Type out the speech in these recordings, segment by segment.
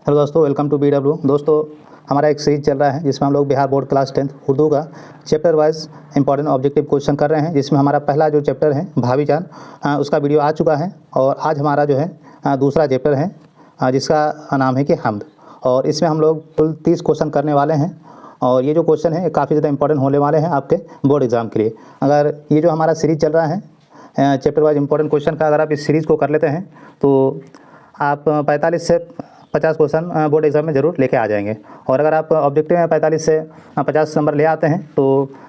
Hello दोस्तों, welcome to BW। दोस्तों, हमारा एक सीरीज चल रहा है जिसमें हम लोग बिहार बोर्ड क्लास 10 उर्दू का chapter wise important objective question कर रहे हैं, जिसमें हमारा पहला जो चैप्टर है भाभी जान, उसका वीडियो आ चुका है। और आज हमारा जो है दूसरा चैप्टर है जिसका नाम है कि हमद। और इसमें हम लोग कुल 30 क्वेश्चन करने वाले हैं। और ये जो क्वेश्चन है काफ़ी ज़्यादा इंपॉर्टेंट होने वाले हैं आपके बोर्ड एग्ज़ाम के लिए। अगर ये जो हमारा सीरीज़ चल रहा है चैप्टर वाइज इंपॉर्टेंट क्वेश्चन का, अगर आप इस सीरीज़ को कर लेते हैं तो आप 45 से 50 क्वेश्चन बोर्ड एग्जाम में ज़रूर लेके आ जाएंगे। और अगर आप ऑब्जेक्टिव में 45 से 50 नंबर ले आते हैं तो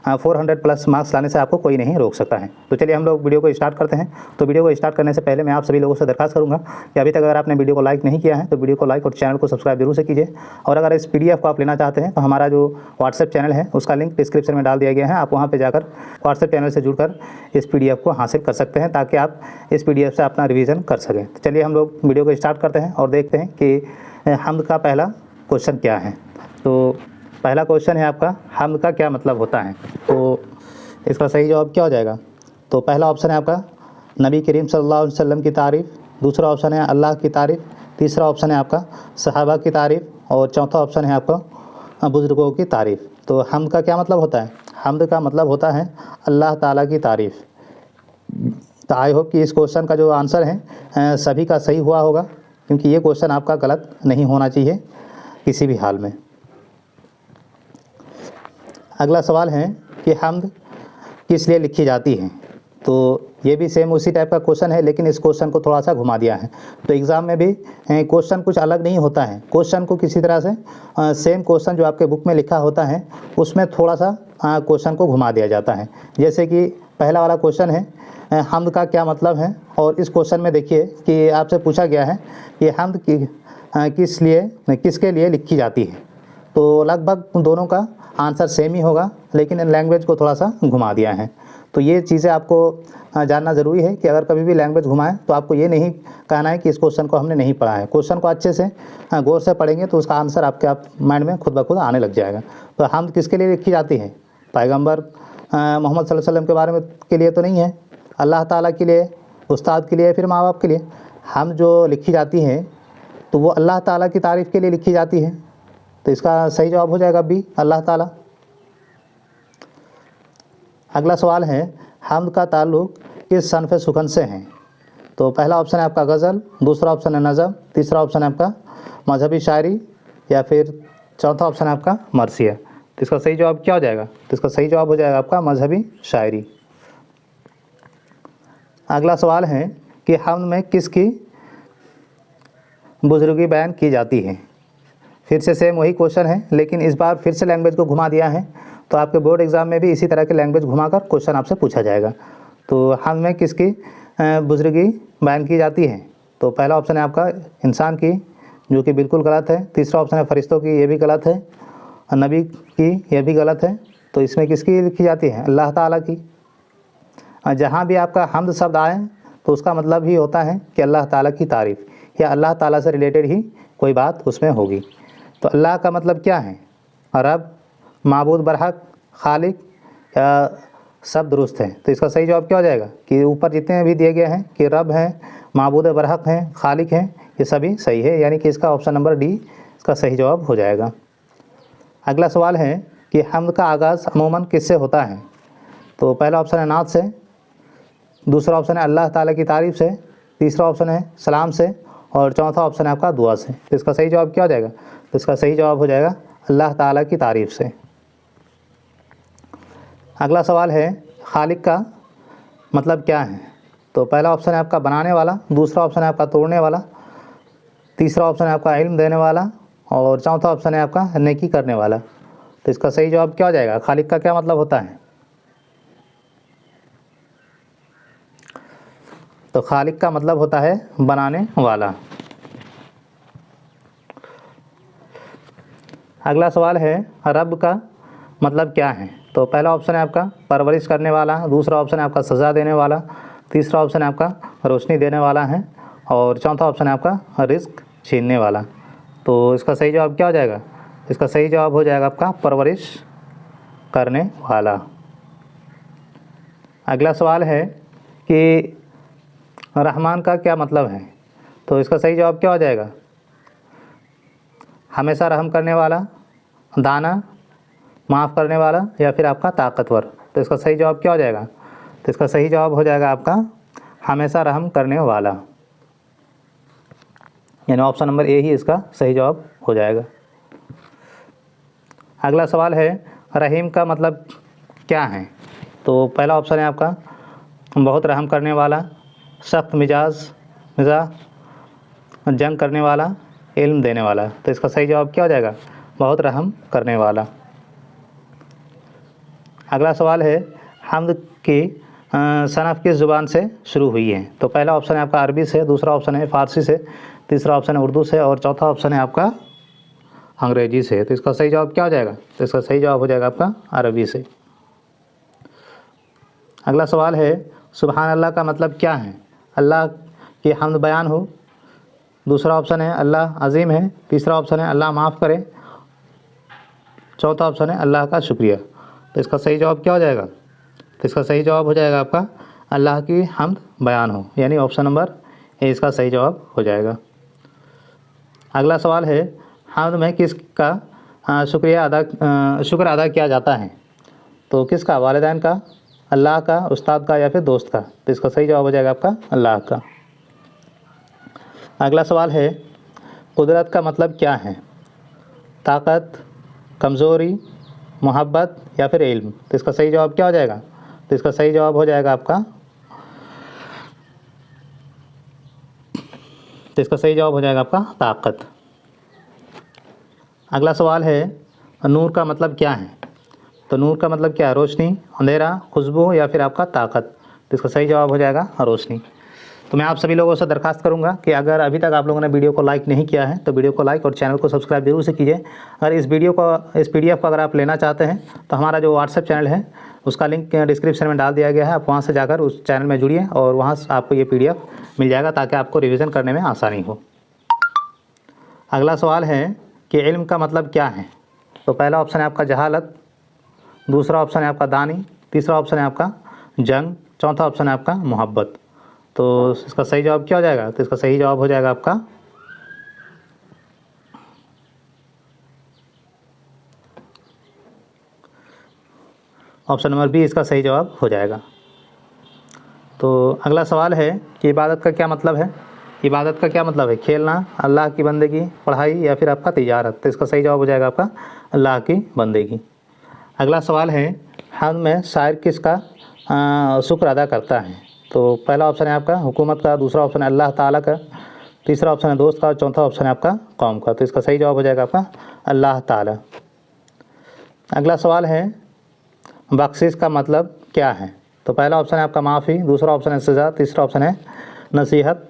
400 प्लस मार्क्स लाने से आपको कोई नहीं रोक सकता है। तो चलिए हम लोग वीडियो को स्टार्ट करते हैं। तो वीडियो को स्टार्ट करने से पहले मैं आप सभी लोगों से दरखास्त करूंगा कि अभी तक अगर आपने वीडियो को लाइक नहीं किया है तो वीडियो को लाइक और चैनल को सब्सक्राइब जरूर से कीजिए। और अगर इस PDF को आप लेना चाहते हैं तो हमारा जो व्हाट्सएप चैनल है उसका लिंक डिस्क्रिप्शन में डाल दिया गया है। आप वहाँ पर जाकर व्हाट्सएप चैनल से जुड़कर इस PDF को हासिल कर सकते हैं ताकि आप इस PDF से अपना रिवीजन कर सकें। तो चलिए हम लोग वीडियो को स्टार्ट करते हैं और देखते हैं कि हमद का पहला क्वेश्चन क्या है। तो पहला क्वेश्चन है आपका, हमद का क्या मतलब होता है। तो इसका सही जवाब क्या हो जाएगा। तो पहला ऑप्शन है आपका नबी करीम सल्लल्लाहु अलैहि वसल्लम की तारीफ़, दूसरा ऑप्शन है अल्लाह की तारीफ़, तीसरा ऑप्शन है आपका सहाबा की तारीफ़ और चौथा ऑप्शन है आपका बुज़ुर्गों की तारीफ़। तो हमद का क्या मतलब होता है। हमद का मतलब होता है अल्लाह ताला की तारीफ़। तो आई होप कि इस क्वेश्चन का जो आंसर है सभी का सही हुआ होगा, क्योंकि ये क्वेश्चन आपका गलत नहीं होना चाहिए किसी भी हाल में। अगला सवाल है कि हमद किस लिए लिखी जाती है। तो ये भी सेम उसी टाइप का क्वेश्चन है, लेकिन इस क्वेश्चन को थोड़ा सा घुमा दिया है। तो एग्ज़ाम में भी क्वेश्चन कुछ अलग नहीं होता है। क्वेश्चन को किसी तरह से सेम क्वेश्चन जो आपके बुक में लिखा होता है उसमें थोड़ा सा क्वेश्चन को घुमा दिया जाता है। जैसे कि पहला वाला क्वेश्चन है हमद का क्या मतलब है। और इस क्वेश्चन में देखिए कि आपसे पूछा गया है कि हमद किसके लिए लिखी जाती है। तो लगभग दोनों का आंसर सेम ही होगा, लेकिन लैंग्वेज को थोड़ा सा घुमा दिया है। तो ये चीज़ें आपको जानना ज़रूरी है कि अगर कभी भी लैंग्वेज घुमाएं तो आपको ये नहीं कहना है कि इस क्वेश्चन को हमने नहीं पढ़ा है। क्वेश्चन को अच्छे से गौर से पढ़ेंगे तो उसका आंसर आपके माइंड में खुद ब खुद आने लग जाएगा। तो हमद किसके लिए लिखी जाती है। पैगम्बर मोहम्मद सल्लल्लाहु अलैहि वसल्लम के बारे में के लिए तो नहीं है, अल्लाह ताला के लिए, उस्ताद के लिए, फिर माँ बाप के लिए। हम जो लिखी जाती है तो वो अल्लाह ताला की तारीफ़ के लिए लिखी जाती है। तो इसका सही जवाब हो जाएगा बी, अल्लाह ताला। अगला सवाल है हमद का ताल्लुक़ किस सनफ़ सुखन से है। तो पहला ऑप्शन है आपका गज़ल, दूसरा ऑप्शन है नज़म, तीसरा ऑप्शन है आपका मजहबी शायरी या फिर चौथा ऑप्शन है आपका मरसिया। तो इसका सही जवाब क्या हो जाएगा। तो इसका सही जवाब हो जाएगा आपका मजहबी शायरी। अगला सवाल है कि हमद में किसकी बुजुर्गी बयान की जाती है। फिर से सेम वही क्वेश्चन है, लेकिन इस बार फिर से लैंग्वेज को घुमा दिया है। तो आपके बोर्ड एग्ज़ाम में भी इसी तरह के लैंग्वेज घुमाकर क्वेश्चन आपसे पूछा जाएगा। तो हमद में किसकी बुजुर्गी बयान की जाती है। तो पहला ऑप्शन है आपका इंसान की, जो कि बिल्कुल गलत है। तीसरा ऑप्शन है फरिश्तों की, ये भी गलत है। नबी की, यह भी गलत है। तो इसमें किसकी लिखी जाती है, अल्लाह ताला की। जहाँ भी आपका हमद शब्द आए तो उसका मतलब ही होता है कि अल्लाह ताला की तारीफ़ या अल्लाह ताला से रिलेटेड ही कोई बात उसमें होगी। तो अल्लाह का मतलब क्या है, रब, माबूद बरहक, खालिक या सब दुरुस्त है। तो इसका सही जवाब क्या हो जाएगा कि ऊपर जितने भी दिए गए हैं कि रब हैं, माबूद बरहक हैं, खालिक हैं, ये सभी सही है, यानी कि इसका ऑप्शन नंबर डी इसका सही जवाब हो जाएगा। अगला सवाल है कि हमद का आगाज़ अमूमन किससे होता है। तो पहला ऑप्शन है नात से, दूसरा ऑप्शन है अल्लाह ताला की तारीफ़ से, तीसरा ऑप्शन है सलाम से और चौथा ऑप्शन है आपका दुआ से। तो इसका सही जवाब क्या हो जाएगा। तो इसका सही जवाब हो जाएगा अल्लाह ताला की तारीफ़ से। अगला सवाल है खालिक का मतलब क्या है। तो पहला ऑप्शन है आपका बनाने वाला, दूसरा ऑप्शन है आपका तोड़ने वाला, तीसरा ऑप्शन है आपका इल्म देने वाला और चौथा ऑप्शन है आपका नेकी करने वाला। तो इसका सही जवाब क्या हो जाएगा, खालिक का क्या मतलब होता है। तो खालिक का मतलब होता है बनाने वाला। अगला सवाल है रब का मतलब क्या है। तो पहला ऑप्शन है आपका परवरिश करने वाला, दूसरा ऑप्शन है आपका सज़ा देने वाला, तीसरा ऑप्शन है आपका रोशनी देने वाला है और चौथा ऑप्शन है आपका रिस्क छीनने वाला। तो इसका सही जवाब क्या हो जाएगा। इसका सही जवाब हो जाएगा आपका परवरिश करने वाला। अगला सवाल है कि रहमान का क्या मतलब है। तो इसका सही जवाब क्या हो जाएगा। हमेशा रहम करने वाला, दाना, माफ़ करने वाला या फिर आपका ताकतवर। तो इसका सही जवाब क्या हो जाएगा? तो इसका सही जवाब हो जाएगा आपका हमेशा रहम करने वाला, यानी ऑप्शन नंबर ए ही इसका सही जवाब हो जाएगा। अगला सवाल है रहीम का मतलब क्या है? तो पहला ऑप्शन है आपका बहुत रहम करने वाला, सख्त मिजाज, जंग करने वाला, इल्म देने वाला। तो इसका सही जवाब क्या हो जाएगा? बहुत रहम करने वाला। अगला सवाल है हम्द की सनफ़ किस ज़ुबान से शुरू हुई है? तो पहला ऑप्शन है आपका अरबी से, दूसरा ऑप्शन है फ़ारसी से, तीसरा ऑप्शन है उर्दू से और चौथा ऑप्शन है आपका अंग्रेजी से। तो इसका सही जवाब क्या हो जाएगा? तो इसका सही जवाब हो जाएगा आपका अरबी से। अगला सवाल है सुबहान अल्लाह का मतलब क्या है? अल्लाह की हम्द बयान हो, दूसरा ऑप्शन है अल्लाह अजीम है, तीसरा ऑप्शन है अल्लाह माफ़ करे, चौथा ऑप्शन है अल्लाह का शुक्रिया। तो इसका सही जवाब क्या हो जाएगा? तो इसका सही जवाब हो जाएगा आपका अल्लाह की हम्द बयान हो, यानी ऑप्शन नंबर ए इसका सही जवाब हो जाएगा। अगला सवाल है हम्द में किसका शुक्र अदा किया जाता है? तो किसका? वालिदैन का, अल्लाह का, उस्ताद का या फिर दोस्त का। तो इसका सही जवाब हो जाएगा आपका अल्लाह का। अगला सवाल है कुदरत का मतलब क्या है? ताकत, कमज़ोरी, मोहब्बत या फिर इल्म। तो इसका सही जवाब क्या हो जाएगा? तो इसका सही जवाब हो जाएगा आपका ताकत। अगला सवाल है नूर का मतलब क्या है? तो नूर का मतलब क्या है? रोशनी, अंधेरा, खुशबू या फिर आपका ताकत। तो इसका सही जवाब हो जाएगा रोशनी। तो मैं आप सभी लोगों से दरखास्त करूंगा कि अगर अभी तक आप लोगों ने वीडियो को लाइक नहीं किया है तो वीडियो को लाइक और चैनल को सब्सक्राइब जरूर से कीजिए। अगर इस PDF को अगर आप लेना चाहते हैं तो हमारा जो व्हाट्सएप चैनल है उसका लिंक डिस्क्रिप्शन में डाल दिया गया है, आप वहां से जाकर उस चैनल में जुड़िए और वहां से आपको ये PDF मिल जाएगा ताकि आपको रिविज़न करने में आसानी हो। अगला सवाल है कि इल्म का मतलब क्या है? तो पहला ऑप्शन है आपका जहालत, दूसरा ऑप्शन है आपका दानी, तीसरा ऑप्शन है आपका जंग, चौथा ऑप्शन है आपका मोहब्बत। तो इसका सही जवाब क्या हो जाएगा? तो इसका सही जवाब हो जाएगा आपका ऑप्शन नंबर बी इसका सही जवाब हो जाएगा। तो अगला सवाल है कि इबादत का क्या मतलब है? इबादत का क्या मतलब है? खेलना, अल्लाह की बंदेगी, पढ़ाई या फिर आपका तिजारत। तो इसका सही जवाब हो जाएगा आपका अल्लाह की बंदेगी। अगला सवाल है हम्द में शायर किसका शुक्र अदा करता है? तो पहला ऑप्शन है आपका हुकूमत का, दूसरा ऑप्शन है अल्लाह ताला का, तीसरा ऑप्शन है दोस्त का और चौथा ऑप्शन है आपका कौम का। तो इसका सही जवाब हो जाएगा आपका अल्लाह ताला। अगला सवाल है बख्शिश का मतलब क्या है? तो पहला ऑप्शन है आपका माफ़ी, दूसरा ऑप्शन है सज़ा, तीसरा ऑप्शन है नसीहत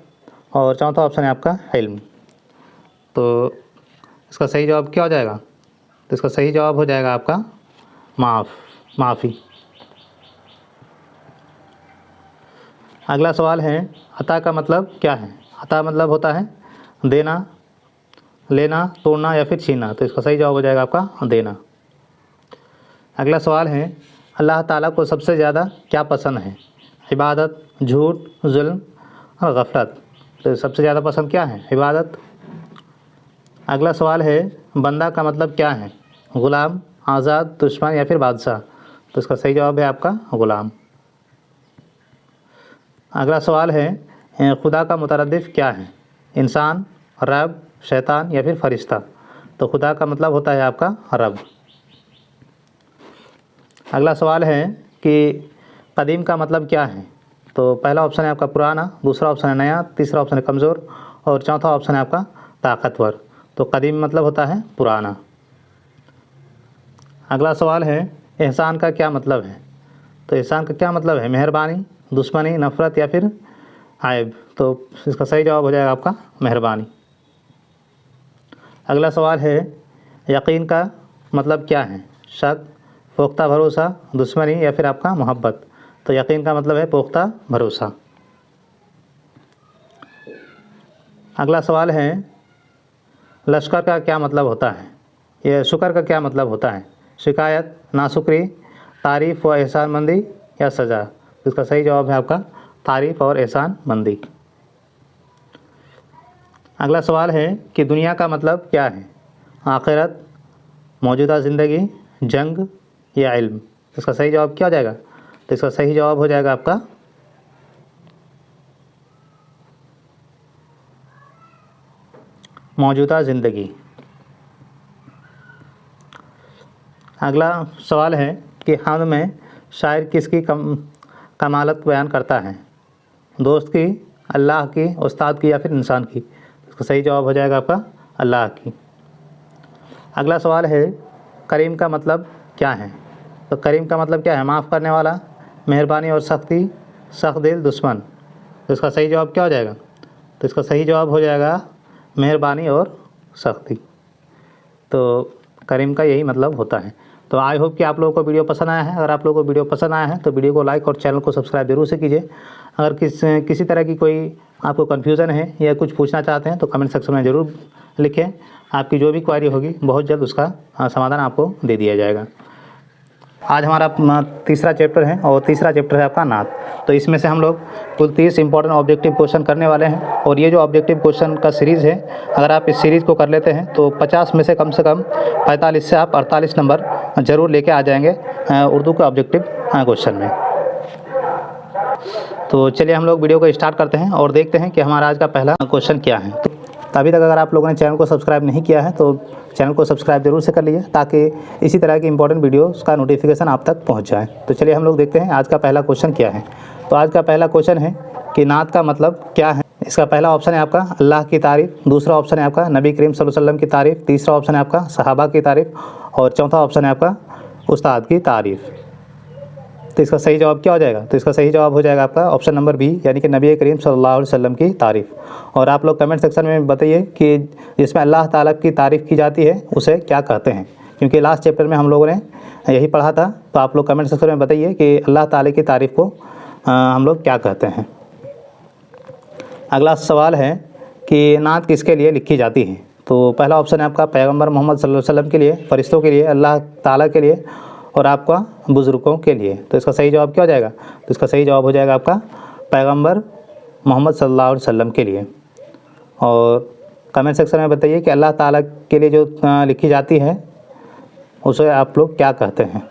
और चौथा ऑप्शन है आपका इल्म। तो इसका सही जवाब क्या हो जाएगा? तो इसका सही जवाब हो जाएगा आपका माफ़ी। अगला सवाल है अता का मतलब क्या है? अता मतलब होता है देना, लेना, तोड़ना या फिर छीनना। तो इसका सही जवाब हो जाएगा आपका देना। अगला सवाल है अल्लाह ताला को सबसे ज़्यादा क्या पसंद है? इबादत, झूठ, जुल्म और गफलत। तो सबसे ज़्यादा पसंद क्या है? इबादत। अगला सवाल है बंदा का मतलब क्या है? ग़ुलाम, आज़ाद, दुश्मन या फिर बादशाह। तो इसका सही जवाब है आपका ग़ुलाम। अगला सवाल है खुदा का मुतरद्दिफ़ क्या है? इंसान, रब, शैतान या फिर फरिश्ता। तो खुदा का मतलब होता है आपका रब। अगला सवाल है कि कदीम का मतलब क्या है? तो पहला ऑप्शन है आपका पुराना, दूसरा ऑप्शन है नया, तीसरा ऑप्शन है कमज़ोर और चौथा ऑप्शन है आपका ताकतवर। तो कदीम मतलब होता है पुराना। अगला सवाल है एहसान का क्या मतलब है? तो एहसान का क्या मतलब है? मेहरबानी, दुश्मनी, नफ़रत या फिर आयब। तो इसका सही जवाब हो जाएगा आपका मेहरबानी। अगला सवाल है यकीन का मतलब क्या है? शक, पुख्ता भरोसा, दुश्मनी या फिर आपका मोहब्बत। तो यकीन का मतलब है पुख्ता भरोसा। अगला सवाल है लश्कर का क्या मतलब होता है? यह शुक्र का क्या मतलब होता है? शिकायत, नाशुक्री, तारीफ़ व एहसानमंदी या सज़ा। इसका सही जवाब है आपका तारीफ़ और एहसानमंदी। अगला सवाल है कि दुनिया का मतलब क्या है? आखिरत, मौजूदा ज़िंदगी, जंग या इल्म। इसका सही जवाब क्या हो जाएगा? तो इसका सही जवाब हो जाएगा आपका मौजूदा ज़िंदगी। अगला सवाल है कि हमद में शायर किसकी कमालत बयान करता है? दोस्त की, अल्लाह की, उस्ताद की या फिर इंसान की? इसका सही जवाब हो जाएगा आपका अल्लाह की। अगला सवाल है करीम का मतलब क्या है? तो करीम का मतलब क्या है? माफ़ करने वाला, मेहरबानी और सख्ती, सख्त दिल, दुश्मन। तो इसका सही जवाब क्या हो जाएगा? तो इसका सही जवाब हो जाएगा मेहरबानी और सख्ती। तो करीम का यही मतलब होता है। तो आई होप कि आप लोगों को वीडियो पसंद आया है। अगर आप लोगों को वीडियो पसंद आया है तो वीडियो को लाइक और चैनल को सब्सक्राइब जरूर से कीजिए। अगर किसी तरह की कोई आपको कन्फ्यूज़न है या कुछ पूछना चाहते हैं तो कमेंट सेक्शन में ज़रूर लिखें। आपकी जो भी क्वेरी होगी बहुत जल्द उसका समाधान आपको दे दिया जाएगा। आज हमारा तीसरा चैप्टर है और तीसरा चैप्टर है आपका नात। तो इसमें से हम लोग कुल 30 इंपॉर्टेंट ऑब्जेक्टिव क्वेश्चन करने वाले हैं। और ये जो ऑब्जेक्टिव क्वेश्चन का सीरीज़ है, अगर आप इस सीरीज़ को कर लेते हैं तो 50 में से कम 45 से आप 48 नंबर ज़रूर लेके आ जाएंगे उर्दू के ऑब्जेक्टिव क्वेश्चन में। तो चलिए हम लोग वीडियो को स्टार्ट करते हैं और देखते हैं कि हमारा आज का पहला क्वेश्चन क्या है। तो अभी तक अगर आप लोगों ने चैनल को सब्सक्राइब नहीं किया है तो चैनल को सब्सक्राइब जरूर से कर लीजिए ताकि इसी तरह की इंपॉर्टेंट वीडियोस का नोटिफिकेशन आप तक पहुंच जाए। तो चलिए हम लोग देखते हैं आज का पहला क्वेश्चन क्या है। तो आज का पहला क्वेश्चन है कि नात का मतलब क्या है? इसका पहला ऑप्शन है आपका अल्लाह की तारीफ़, दूसरा ऑप्शन है आपका नबी करीम सल्लल्लाहु अलैहि वसल्लम की तारीफ़, तीसरा ऑप्शन है आपका सहाबा की तारीफ़ और चौथा ऑप्शन है आपका उस्ताद की तारीफ़। तो इसका सही जवाब क्या हो जाएगा? तो इसका सही जवाब हो जाएगा आपका ऑप्शन नंबर बी, यानी कि नबी करीम सल्लल्लाहु अलैहि वसल्लम की तारीफ़। और आप लोग कमेंट सेक्शन में बताइए कि जिसमें अल्लाह ताला की तारीफ़ की जाती है उसे क्या कहते हैं, क्योंकि लास्ट चैप्टर में हम लोगों ने यही पढ़ा था। तो आप लोग कमेंट सेक्शन में बताइए कि अल्लाह ताला की तारीफ़ को हम लोग क्या कहते हैं। अगला सवाल है कि नात किसके लिए लिखी जाती है? तो पहला ऑप्शन है आपका पैगम्बर मोहम्मद सल्लल्लाहु अलैहि वसल्लम के लिए, फरिश्तों के लिए, अल्लाह ताला के लिए और आपका बुज़ुर्गों के लिए। तो इसका सही जवाब क्या हो जाएगा? तो इसका सही जवाब हो जाएगा आपका पैगम्बर मोहम्मद सल्लल्लाहु अलैहि वसल्लम के लिए। और कमेंट सेक्शन में बताइए कि अल्लाह ताला के लिए जो लिखी जाती है उसे आप लोग क्या कहते हैं।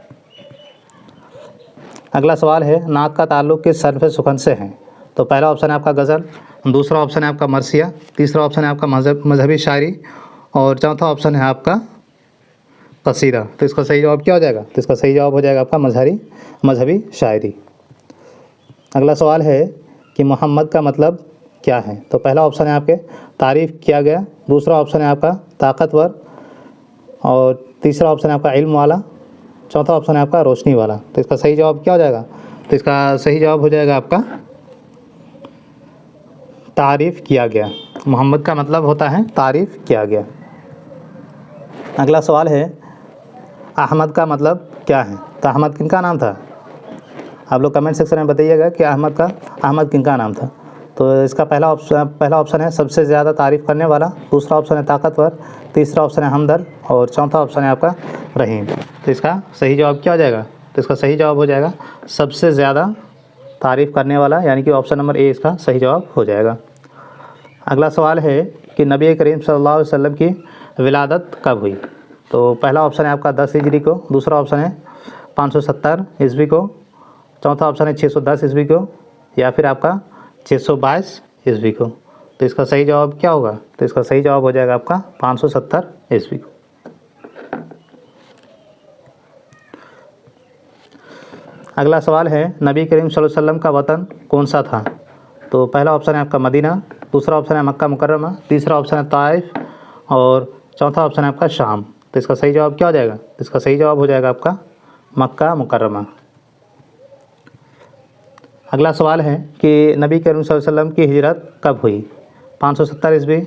अगला सवाल है नात का ताल्लुक़ किस सर्फ सुखन से है? तो पहला ऑप्शन है आपका गज़ल, दूसरा ऑप्शन है आपका मरसिया, तीसरा ऑप्शन है आपका मजहबी शायरी और चौथा ऑप्शन है आपका कसीदा। तो इसका सही जवाब क्या हो जाएगा? तो इसका सही जवाब हो जाएगा आपका मजहबी शायरी। अगला सवाल है कि मोहम्मद का मतलब क्या है? तो पहला ऑप्शन है आपके तारीफ़ किया गया, दूसरा ऑप्शन है आपका ताकतवर और तीसरा ऑप्शन है आपका इल्म वाला, चौथा ऑप्शन है आपका रोशनी वाला। तो इसका सही जवाब क्या हो जाएगा? तो इसका सही जवाब हो जाएगा आपका तारीफ़ किया गया। मोहम्मद का मतलब होता है तारीफ़ किया गया। अगला सवाल है अहमद का मतलब क्या है? तो अहमद किनका नाम था? आप लोग कमेंट सेक्शन में बताइएगा कि अहमद किनका नाम था। तो इसका पहला ऑप्शन है सबसे ज़्यादा तारीफ़ करने वाला, दूसरा ऑप्शन है ताकतवर, तीसरा ऑप्शन है हमदर्द और चौथा ऑप्शन है आपका रहीम। तो इसका सही जवाब क्या हो जाएगा? तो इसका सही जवाब हो जाएगा सबसे ज़्यादा तारीफ़ करने वाला, यानी कि ऑप्शन नंबर ए इसका सही जवाब हो जाएगा। अगला सवाल है कि नबी करीम सल्लल्लाहु अलैहि वसल्लम की विलादत कब हुई? तो पहला ऑप्शन है आपका 10 हिजरी को, दूसरा ऑप्शन है 570 ईस्वी को, चौथा ऑप्शन है 610 ईस्वी को या फिर आपका 622 ईस्वी को। तो इसका सही जवाब क्या होगा? तो इसका सही जवाब हो जाएगा आपका 570 ईस्वी को। अगला सवाल है नबी करीम सल्लल्लाहु अलैहि वसल्लम का वतन कौन सा था? तो पहला ऑप्शन है आपका मदीना, दूसरा ऑप्शन है मक्का मुकर्रमा, तीसरा ऑप्शन है ताइफ और चौथा ऑप्शन है आपका शाम। तो इसका सही जवाब क्या हो जाएगा? तो इसका सही जवाब हो जाएगा आपका मक्का मुकर्रमा। अगला सवाल है कि नबी करीम सल्लल्लाहु अलैहि वसल्लम की हिजरत कब हुई? 570 ईस्वी,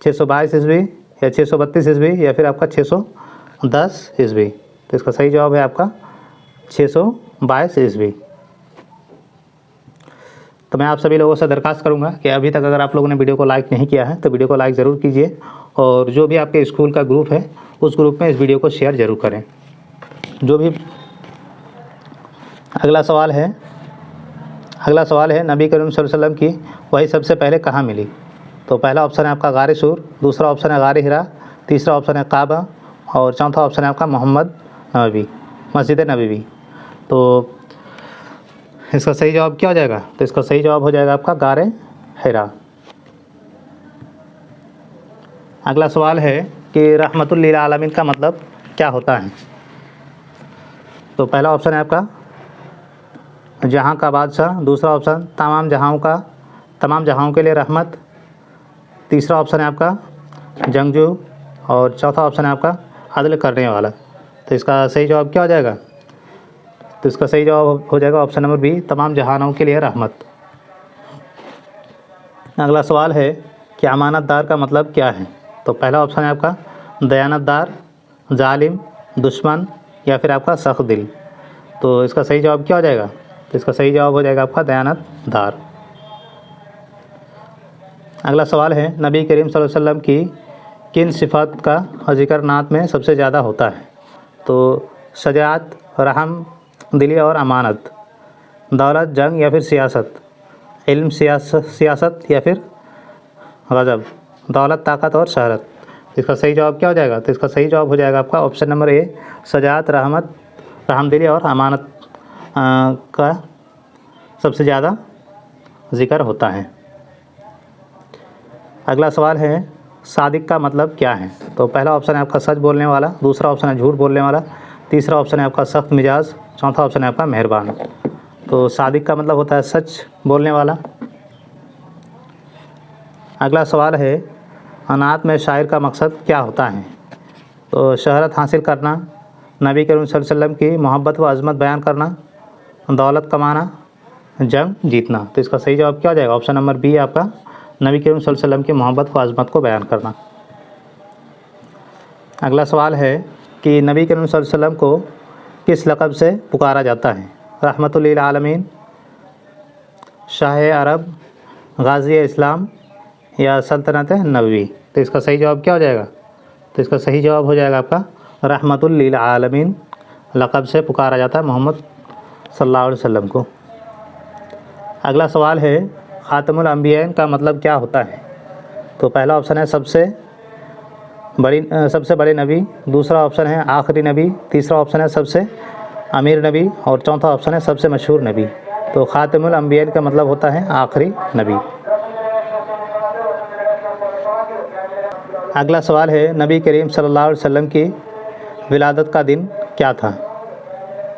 622 ईस्वी या 632 ईस्वी या फिर आपका 610 ईस्वी। तो इसका सही जवाब है आपका 622 ईस्वी। तो मैं आप सभी लोगों से दरख्वास्त करूंगा कि अभी तक अगर आप लोगों ने वीडियो को लाइक नहीं किया है तो वीडियो को लाइक ज़रूर कीजिए और जो भी आपके स्कूल का ग्रुप है उस ग्रुप में इस वीडियो को शेयर ज़रूर करें। जो भी अगला सवाल है नबी करीम सल्लल्लाहु अलैहि वसल्लम की वही सबसे पहले कहाँ मिली? तो पहला ऑप्शन है आपका गारे सूर, दूसरा ऑप्शन है गारे हिरा, तीसरा ऑप्शन है काबा और चौथा ऑप्शन है आपका मोहम्मद नबवी, मस्जिद नबवी। तो इसका सही जवाब क्या हो जाएगा? तो इसका सही जवाब हो जाएगा आपका गारे हिरा। अगला सवाल है कि रहमतुल लिल आलमीन का मतलब क्या होता है? तो पहला ऑप्शन है आपका जहाँ का बादशाह, दूसरा ऑप्शन तमाम जहांों के लिए रहमत, तीसरा ऑप्शन है आपका जंगजू और चौथा ऑप्शन है आपका अदल करने वाला। तो इसका सही जवाब क्या हो जाएगा? तो इसका सही जवाब हो जाएगा ऑप्शन नंबर बी, तमाम जहानों के लिए रहमत। अगला सवाल है कि अमानतदार का मतलब क्या है? तो पहला ऑप्शन है आपका दयानतदार, जालिम, दुश्मन या फिर आपका सख्त दिल। तो इसका सही जवाब क्या हो जाएगा? तो इसका सही जवाब हो जाएगा आपका दयानतदार। अगला सवाल है नबी करीम सल्लल्लाहु अलैहि वसल्लम की किन सिफ़ात का जिक्र नात में सबसे ज़्यादा होता है? तो शजाअत, रहम दिली और अमानत, दौलत, जंग या फिर सियासत, इल्म, सियासत या फिर गज़ब, दौलत, ताकत और शहरत। इसका सही जवाब क्या हो जाएगा? तो इसका सही जवाब हो जाएगा आपका ऑप्शन नंबर ए, शजाअत, रहमत, रहमदिली और अमानत का सबसे ज़्यादा ज़िक्र होता है। अगला सवाल है सादिक का मतलब क्या है? तो पहला ऑप्शन है आपका सच बोलने वाला, दूसरा ऑप्शन है झूठ बोलने वाला, तीसरा ऑप्शन है आपका सख्त मिजाज, चौथा ऑप्शन है आपका मेहरबान। तो सादिक का मतलब होता है सच बोलने वाला। अगला सवाल है अनात में शायर का मकसद क्या होता है? तो शहरत हासिल करना, नबी करीम सल्लल्लाहु अलैहि वसल्लम की मोहब्बत व अज़मत बयान करना, दौलत कमाना, जंग जीतना। तो इसका सही जवाब क्या हो जाएगा? ऑप्शन नंबर बी आपका नबी करीम सल्लल्लाहु अलैहि वसल्लम की मोहब्बत व अज़मत को बयान करना। अगला सवाल है कि नबी करीम सल्लल्लाहु अलैहि वसल्लम को किस लक़ब से पुकारा जाता है? रहमतुल लिल आलमीन, शाह अरब, गाज़ी इस्लाम या सल्तनत नबवी। तो इसका सही जवाब क्या हो जाएगा? तो इसका सही जवाब हो जाएगा आपका रहमतुल लिल आलमीन लक़ब से पुकारा जाता है मोहम्मद सल्लल्लाहु अलैहि वसल्लम को। अगला सवाल है ख़ातमुल अंबिया का मतलब क्या होता है? तो पहला ऑप्शन है सबसे बड़े नबी, दूसरा ऑप्शन है आखिरी नबी, तीसरा ऑप्शन है सबसे अमीर नबी और चौथा ऑप्शन है सबसे मशहूर नबी। तो ख़ातमुल अंबिया का मतलब होता है आखिरी नबी। अगला सवाल है नबी करीम सल्लल्लाहु अलैहि वसल्लम की विलादत का दिन क्या था?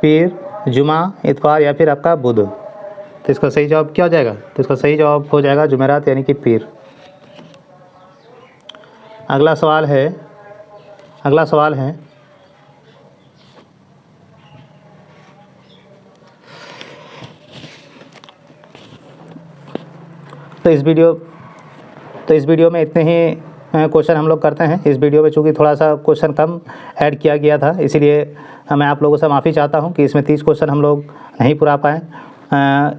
पीर, जुमा, इतवार या फिर आपका बुध। तो इसका सही जवाब क्या हो जाएगा? तो इसका सही जवाब हो जाएगा जुमेरात यानी कि पीर। अगला सवाल है तो इस वीडियो में इतने ही क्वेश्चन हम लोग करते हैं। इस वीडियो में चूँकि थोड़ा सा क्वेश्चन कम ऐड किया गया था, इसीलिए मैं आप लोगों से माफ़ी चाहता हूं कि इसमें 30 क्वेश्चन हम लोग नहीं पूरा पाए।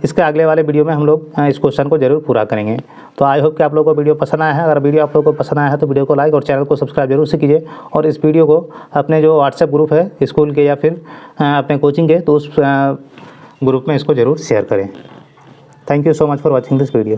इसके अगले वाले वीडियो में हम लोग इस क्वेश्चन को ज़रूर पूरा करेंगे। तो आई होप कि आप लोगों को वीडियो पसंद आया है। अगर वीडियो आप लोगों को पसंद आया है तो वीडियो को लाइक और चैनल को सब्सक्राइब जरूर से कीजिए और इस वीडियो को अपने जो व्हाट्सएप ग्रुप है स्कूल के या फिर अपने कोचिंग के, तो उस ग्रुप में इसको ज़रूर शेयर करें। Thank you so much for watching this video.